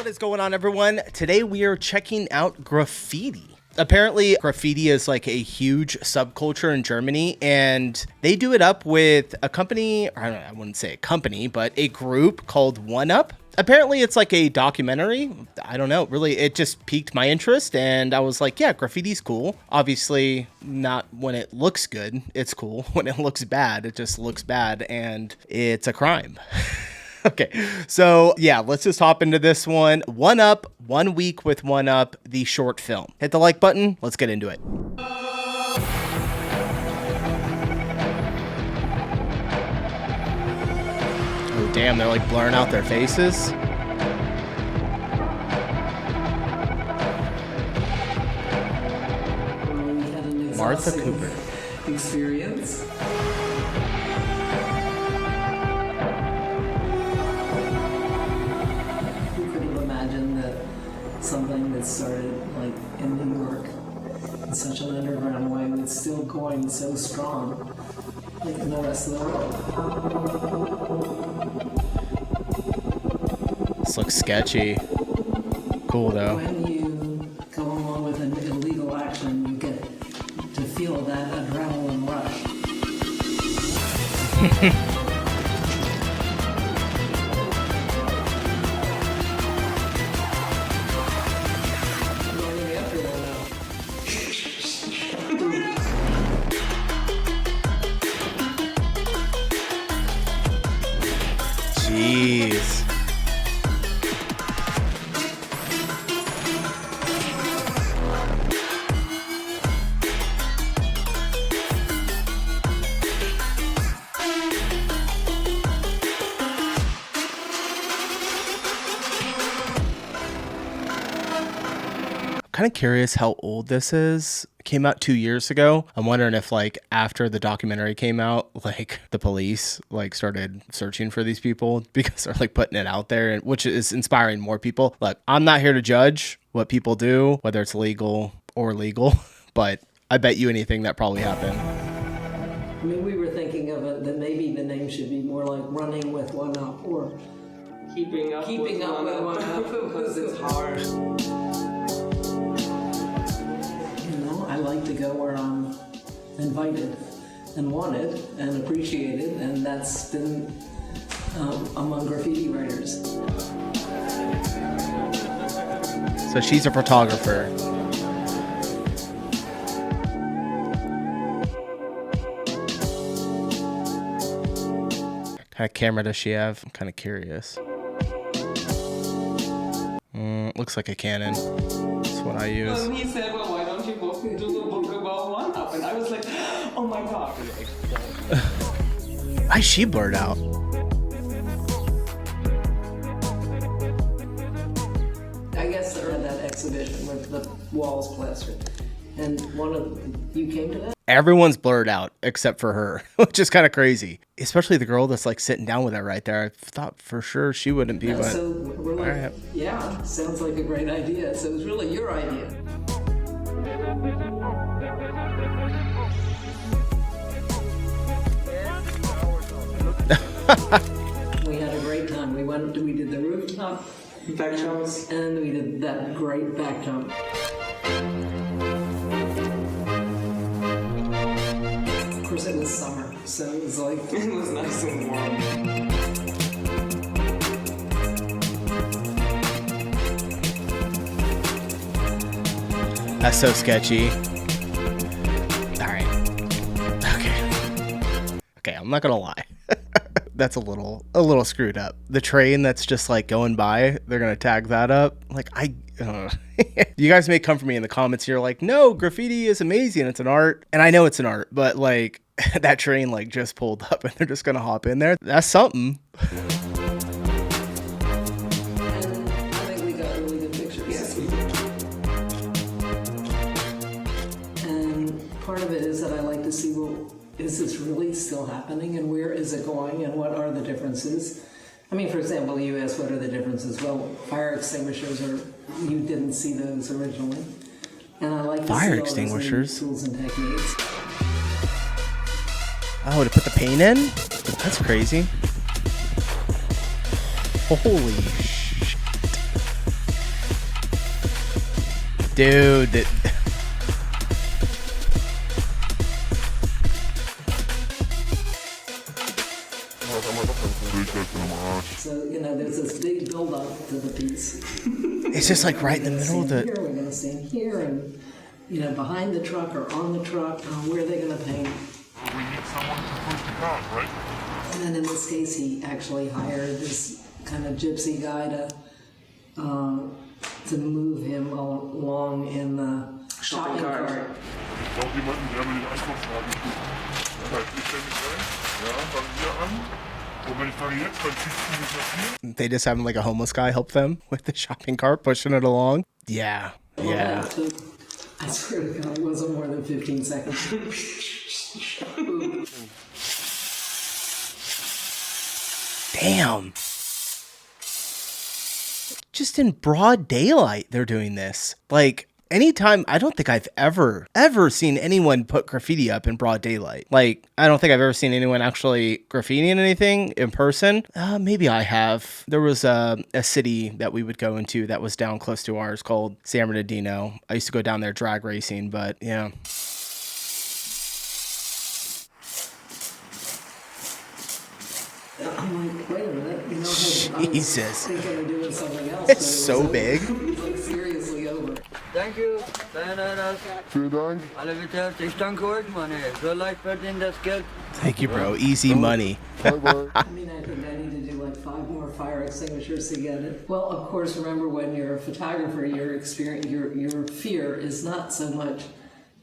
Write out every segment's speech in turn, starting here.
is going on, everyone? Today we are checking out graffiti. Apparently, graffiti is like a huge subculture in Germany, and they do it up with a company, or I wouldn't say a company, but a group called One Up. Apparently, it's like a documentary. I don't know. Really, it just piqued my interest, and I was like, yeah, graffiti's cool. Obviously, not when it looks good. It's cool. When it looks bad, it just looks bad, and it's a crime. Okay, so yeah, let's just hop into this one. One Up, 1 week with One Up, the short film. Hit the like button. Let's get into it. Oh, damn, they're like blurring out their faces. Martha Cooper. Experience. Something that started like in New York in such an underground way that's still going so strong like in the rest of the world. This looks sketchy. Cool though. When you go along with an illegal action, you get to feel that adrenaline rush. Jeez. Kind of curious how old this is. It came out 2 years ago. I'm wondering if like after the documentary came out, like the police like started searching for these people because they're like putting it out there, and which is inspiring more people. Look, I'm not here to judge what people do, whether it's legal or legal, but I bet you anything that probably happened. I mean, we were thinking of it that maybe the name should be more like Running with One Up or Keeping up with One Up because it's hard. I like to go where I'm invited and wanted and appreciated, and that's been among graffiti writers. So she's a photographer. What kind of camera does she have? I'm kind of curious. Looks like a Canon. That's what I use. He said, well, why don't you book do the book about One Up? And I was like, oh my god. Why is she blurred out? I guess they're at that exhibition with the walls plastered. And you came to that? Everyone's blurred out except for her, which is kind of crazy. Especially the girl that's like sitting down with it right there. I thought for sure she wouldn't be, Yeah, but so we're like, right. Yeah, sounds like a great idea. So it was really your idea. We had a great time. We did the rooftop Back jumps. and we did that great back jump. Of course, it was summer, so it was like It was nice and warm. That's so sketchy. All right. Okay, I'm not gonna lie. That's a little screwed up. The train that's just like going by, they're gonna tag that up. Like you guys may come for me in the comments here like, no, graffiti is amazing, it's an art. And I know it's an art, but like that train like just pulled up and they're just gonna hop in there. That's something. And I think we got really good pictures. Yes, we did. And part of it is that I like to see, well, is this really still happening and where is it going and what are the differences? I mean, for example, you asked what are the differences? Well, fire extinguishers you didn't see those originally. And I like to Fire see all those extinguishers? new tools and techniques. Oh, to put the paint in? That's crazy. Holy shit. Dude, So, you know, there's this big build-up to the piece. it's just like right in the middle of Here, the... we're going to stand here, and, you know, behind the truck or on the truck, where are they going to paint? We need someone to push the cart, right? And then in this case, he actually hired this kind of gypsy guy to move him along in the shopping cart. Ich brauche jemanden, der mir den Einkaufswagen tut. Das heißt, ich stelle mich rein, ja, fangen wir an. Und wenn ich frage jetzt, dann ziehst du mich nach hier. They just having like a homeless guy help them with the shopping cart, pushing it along. Yeah, yeah. I swear to God, it wasn't more than 15 seconds. Damn. Just in broad daylight, they're doing this. Like, anytime, I don't think I've ever seen anyone put graffiti up in broad daylight. Like, I don't think I've ever seen anyone actually graffitiing anything in person. Maybe I have. There was a city that we would go into that was down close to ours called San Bernardino. I used to go down there drag racing, but yeah. I'm like, wait a minute, you know, Jesus. I was thinking of doing something else. It's so big. It was like seriously over. Thank you. Sayonara. Vielen Dank. Alle bitte. Ich danke euch, Mann. So leicht verdient das Geld. Thank you, bro. Easy money. Bye bye. I mean, I think I need to do like 5 more fire extinguishers to get it. Well, of course, remember when you're a photographer, your experience, your fear is not so much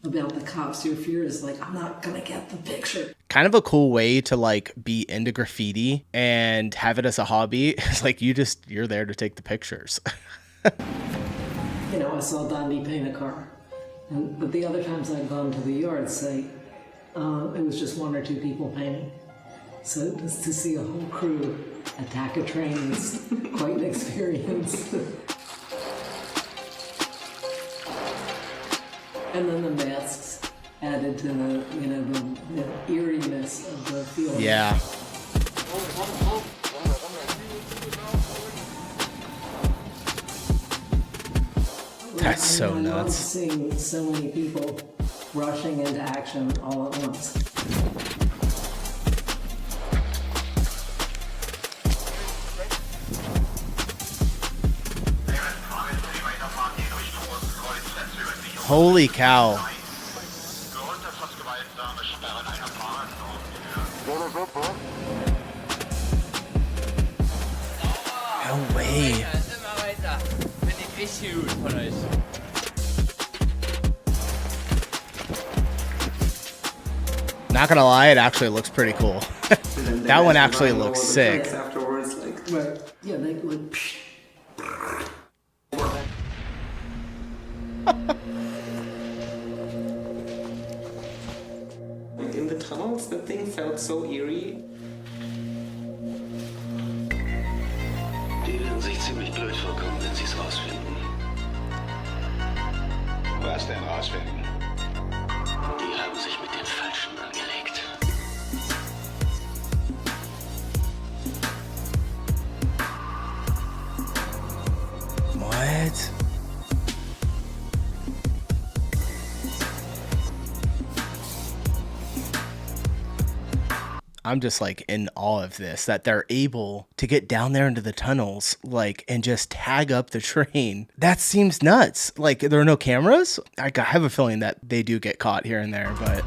about the cops. Your fear is like, I'm not gonna get the picture. Kind of a cool way to like be into graffiti and have it as a hobby. It's like you're there to take the pictures. You know, I saw Dondi paint a car, but the other times I've gone to the yard site, it was just 1 or 2 people painting. So just to see a whole crew attack a train is quite an experience. And then the masks added to the, you know, the eeriness of the feeling. Yeah. That's so I love nuts. seeing so many people rushing into action all at once. Holy cow. No way. Immer weiter. Bin ich richtig gut von euch. Not gonna lie, it actually looks pretty cool. That one actually looks sick. Afterwards, like, Right. Yeah, they would. in the tunnels, the thing felt so eerie. Die werden sich ziemlich blöd vorkommen, wenn sie es rausfinden. Was denn rausfinden? Die haben sich mit den Falschen angelegt. What? I'm just like in awe of this, that they're able to get down there into the tunnels, like, and just tag up the train. That seems nuts. Like, there are no cameras. I have a feeling that they do get caught here and there, but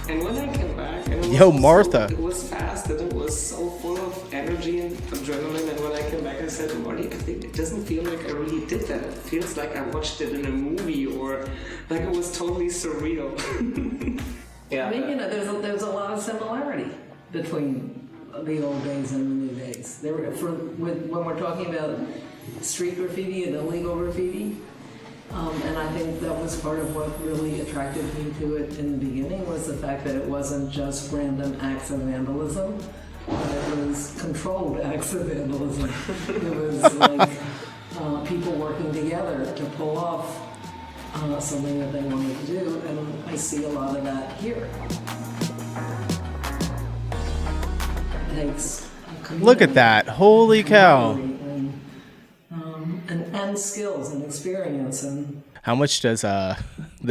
And when I came back, and it Yo, was Martha. it was fast and it was so full of energy and adrenaline. And when I came back, I said to Marty, I think it doesn't feel like I really did that. It feels like I watched it in a movie or like it was totally surreal. Yeah. I mean, you know, there's a lot of similarity between the old days and the new days. There were, when we're talking about street graffiti and illegal graffiti, and I think that was part of what really attracted me to it in the beginning, was the fact that it wasn't just random acts of vandalism, but it was controlled acts of vandalism. It was like people working together to pull off something that they wanted to do, and I see a lot of that here. It takes a look at that. Holy cow. and and skills and experience. And how much does the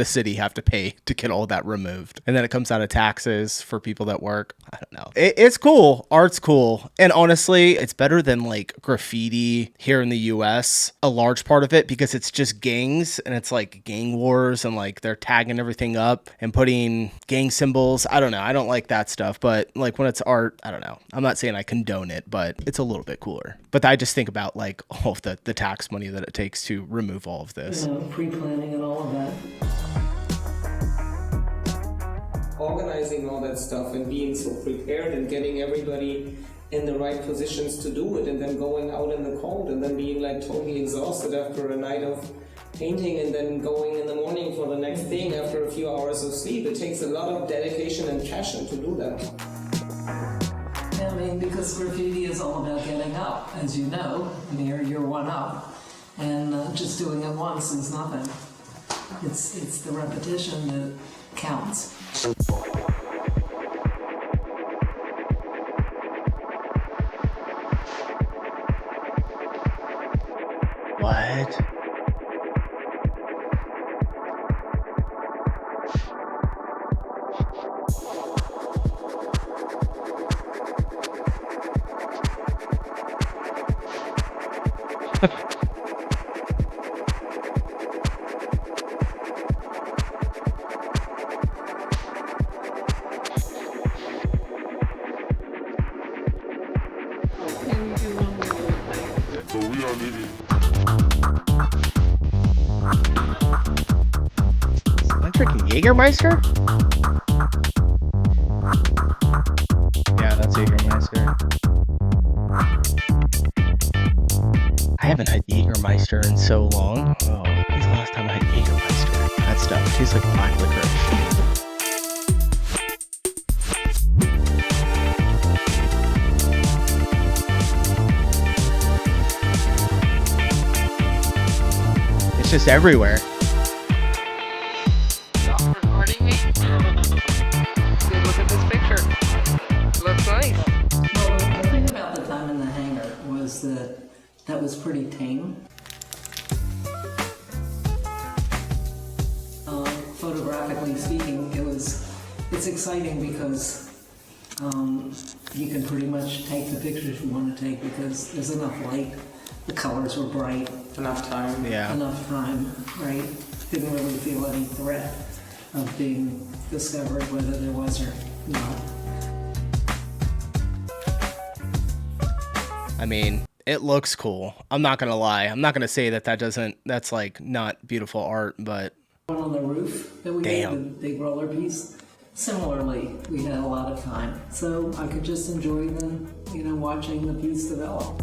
city have to pay to get all that removed? And then it comes out of taxes for people that work. I don't know. It's cool. Art's cool. And honestly, it's better than like graffiti here in the US, a large part of it, because it's just gangs and it's like gang wars and like they're tagging everything up and putting gang symbols. I don't know. I don't like that stuff. But like when it's art, I don't know. I'm not saying I condone it, but it's a little bit cooler. But I just think about like all of the tax money that it takes to remove all of this. Pre-planning and all of that. Organizing all that stuff and being so prepared and getting everybody in the right positions to do it, and then going out in the cold and then being like totally exhausted after a night of painting, and then going in the morning for the next thing after a few hours of sleep. It takes a lot of dedication and passion to do that. I mean, because graffiti is all about getting up, as you know. I mean, you're one up, and just doing it once is nothing. It's the repetition that counts. What? So we are living. I'm drinking Jägermeister? Yeah, that's Jägermeister. I haven't had Jägermeister in so long. Oh, when's the last time I had Jägermeister? That stuff tastes like black licorice. It's just everywhere. Stop recording me. Dude, look at this picture. Looks nice. Well, the thing about the time in the hangar was that was pretty tame. Photographically speaking, it's exciting because you can pretty much take the pictures you want to take because there's enough light. The colors were bright. Enough time. Yeah. Enough time, right? Didn't really feel any threat of being discovered, whether there was or not. I mean, it looks cool. I'm not gonna lie. I'm not gonna say that's like not beautiful art, but One on the roof that we Damn. did, the big roller piece. Similarly, we had a lot of time, so I could just enjoy watching the piece develop.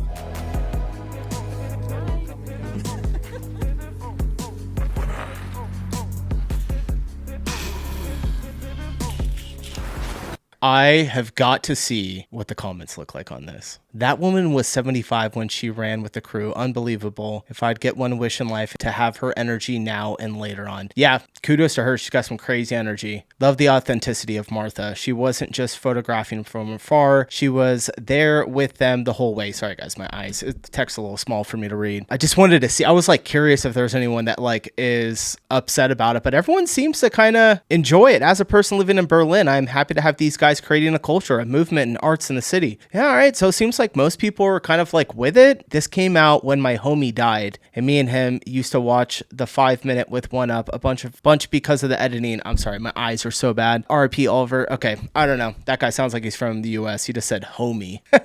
I have got to see what the comments look like on this. That woman was 75 when she ran with the crew. Unbelievable. If I'd get one wish in life, to have her energy now and later on. Yeah, kudos to her. She's got some crazy energy. Love the authenticity of Martha. She wasn't just photographing from afar. She was there with them the whole way. Sorry guys, my eyes. The text's a little small for me to read. I just wanted to see. I was like curious if there's anyone that like is upset about it, but everyone seems to kind of enjoy it. As a person living in Berlin, I'm happy to have these guys creating a culture, a movement, and arts in the city. Yeah, all right. So it seems like most people are kind of like with it. This came out when my homie died, and me and him used to watch the 5-minute with One Up a bunch because of the editing. I'm sorry, my eyes are so bad. R.I.P. Oliver. Okay, I don't know. That guy sounds like he's from the U.S. He just said homie. All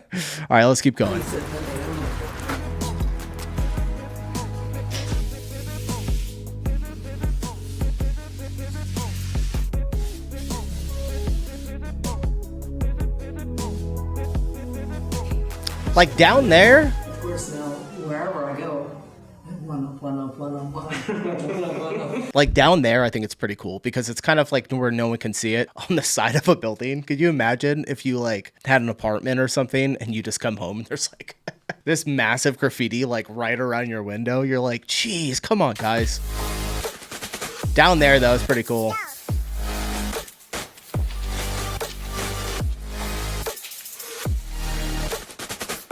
right, let's keep going. Like down there? Of course, now wherever I go, one up, one up, one up, one up, one up, one up. Like down there, I think it's pretty cool because it's kind of like where no one can see it on the side of a building. Could you imagine if you like had an apartment or something and you just come home and there's like this massive graffiti like right around your window? You're like, geez, come on, guys. Down there, though, it's pretty cool.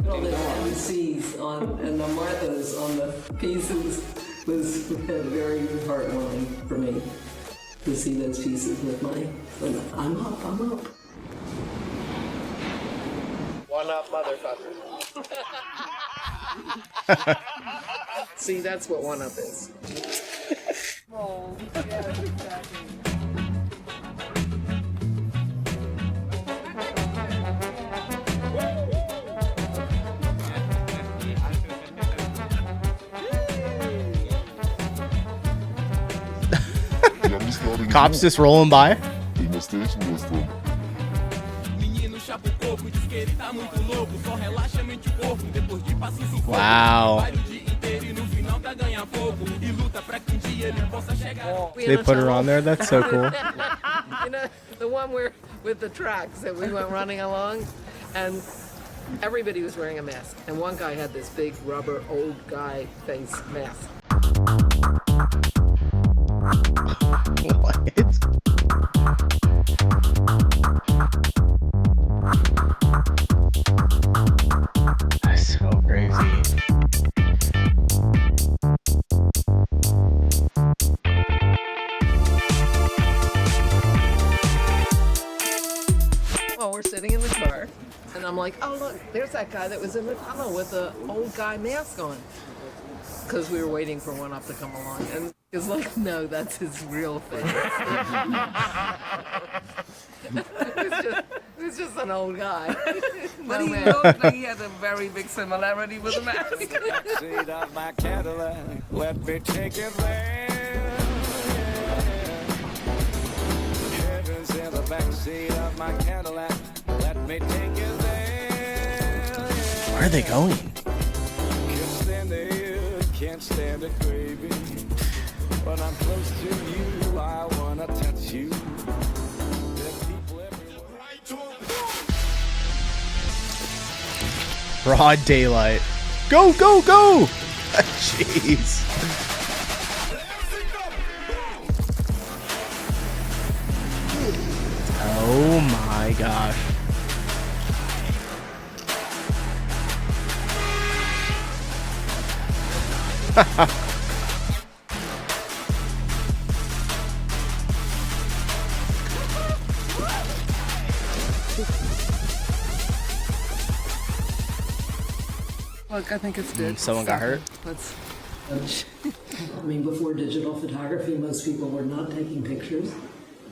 All the MCs and the Martha photos on the pieces was very heartwarming for me to see those pieces with my, I'm up. One up, motherfucker. See, that's what one up is. Oh, yeah, exactly. Cops just rolling by. Wow. They put her on there. That's so cool. You know, the one where with the tracks that we went running along, and everybody was wearing a mask, and one guy had this big rubber old guy face mask. What? That's so crazy. Well, we're sitting in the car, and I'm like, oh look, there's that guy that was in the tunnel with the old guy mask on. Because we were waiting for one up to come along, and he was like, no, that's his real face. It was just an old guy. But he looked like he had a very big similarity with a mask. Backseat of my Cadillac, let me take it there. Heaven's in the backseat of my Cadillac, let me take it there. Where are they going? Can't stand it, can't stand it, baby. When I'm close to you, I wanna touch you. There's people everywhere. Broad daylight. Go, go, go! Jeez. Oh my gosh. Look, I think it's good. Someone got hurt? Let's. I mean, before digital photography, most people were not taking pictures.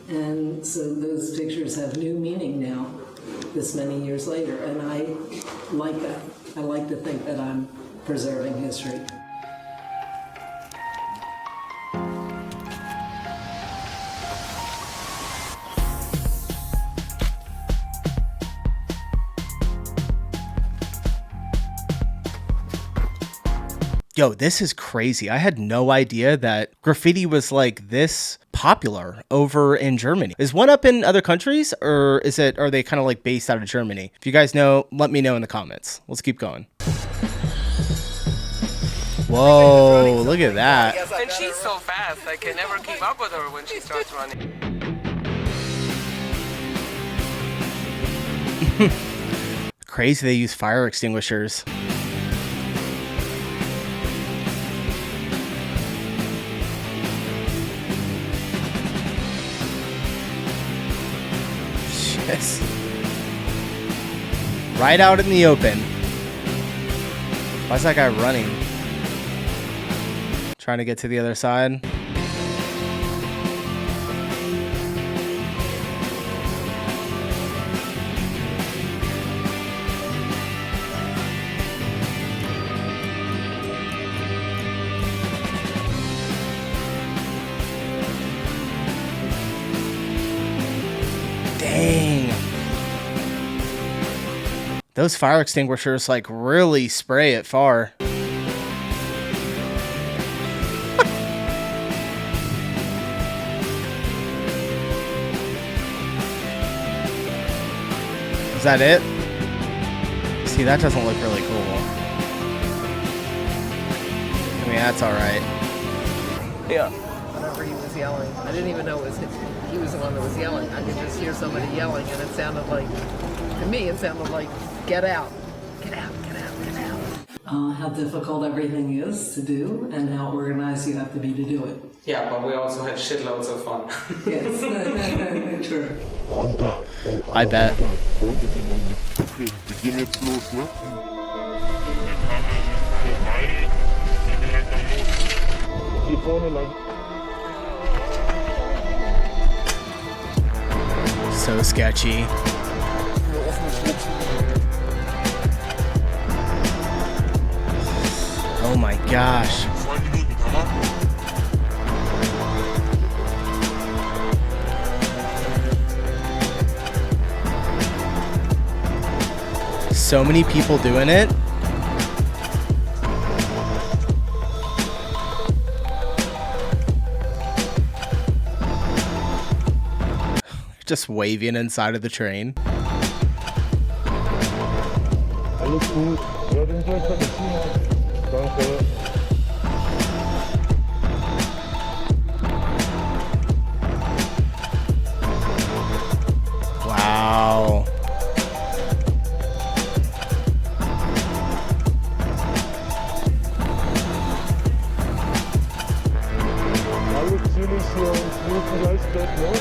And so those pictures have new meaning now, this many years later. And I like that. I like to think that I'm preserving history. Yo, this is crazy. I had no idea that graffiti was like this popular over in Germany. Is one up in other countries, or are they kind of like based out of Germany? If you guys know, let me know in the comments. Let's keep going. Whoa, look at that. And she's so fast, I can never keep up with her when she starts running. Crazy they use fire extinguishers. Yes. Right out in the open. Why's that guy running? Trying to get to the other side. Dang. Those fire extinguishers like really spray it far. Is that it? See, that doesn't look really cool. I mean, that's alright. Yeah. Whenever he was yelling, I didn't even know it was him. He was the one that was yelling. I could just hear somebody yelling, and it sounded like, to me, it sounded like, get out. Get out, get out, get out. how difficult everything is to do and how organized you have to be to do it. Yeah, but we also had shitloads of fun. Yes, true. I bet. Okay, wir gehen jetzt los, ne? Hier vorne lang. So sketchy. Oh my gosh. 2 Minuten, Kamera. So many people doing it. Just waving inside of the train. Alles gut. Ja, den soll ich vergessen. Danke. Wow. Alles chillig hier und wir gleich weg, ne?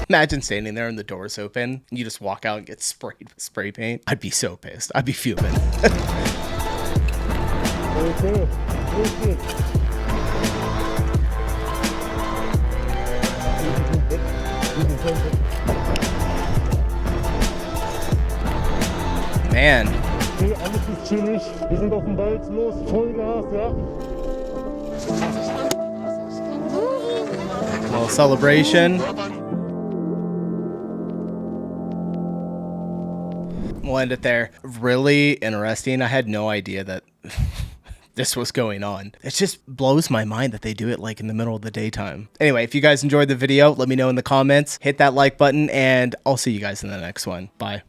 Imagine standing there and the door's open and you just walk out and get sprayed with spray paint. I'd be so pissed. I'd be fuming. Okay, los geht's. Man. Okay, alles ist chillig. Wir sind auf dem Wald. Los, Vollgas, ja? Little celebration. We'll end it there. Really interesting. I had no idea that this was going on. It just blows my mind that they do it like in the middle of the daytime. Anyway, if you guys enjoyed the video, let me know in the comments. Hit that like button and I'll see you guys in the next one. Bye.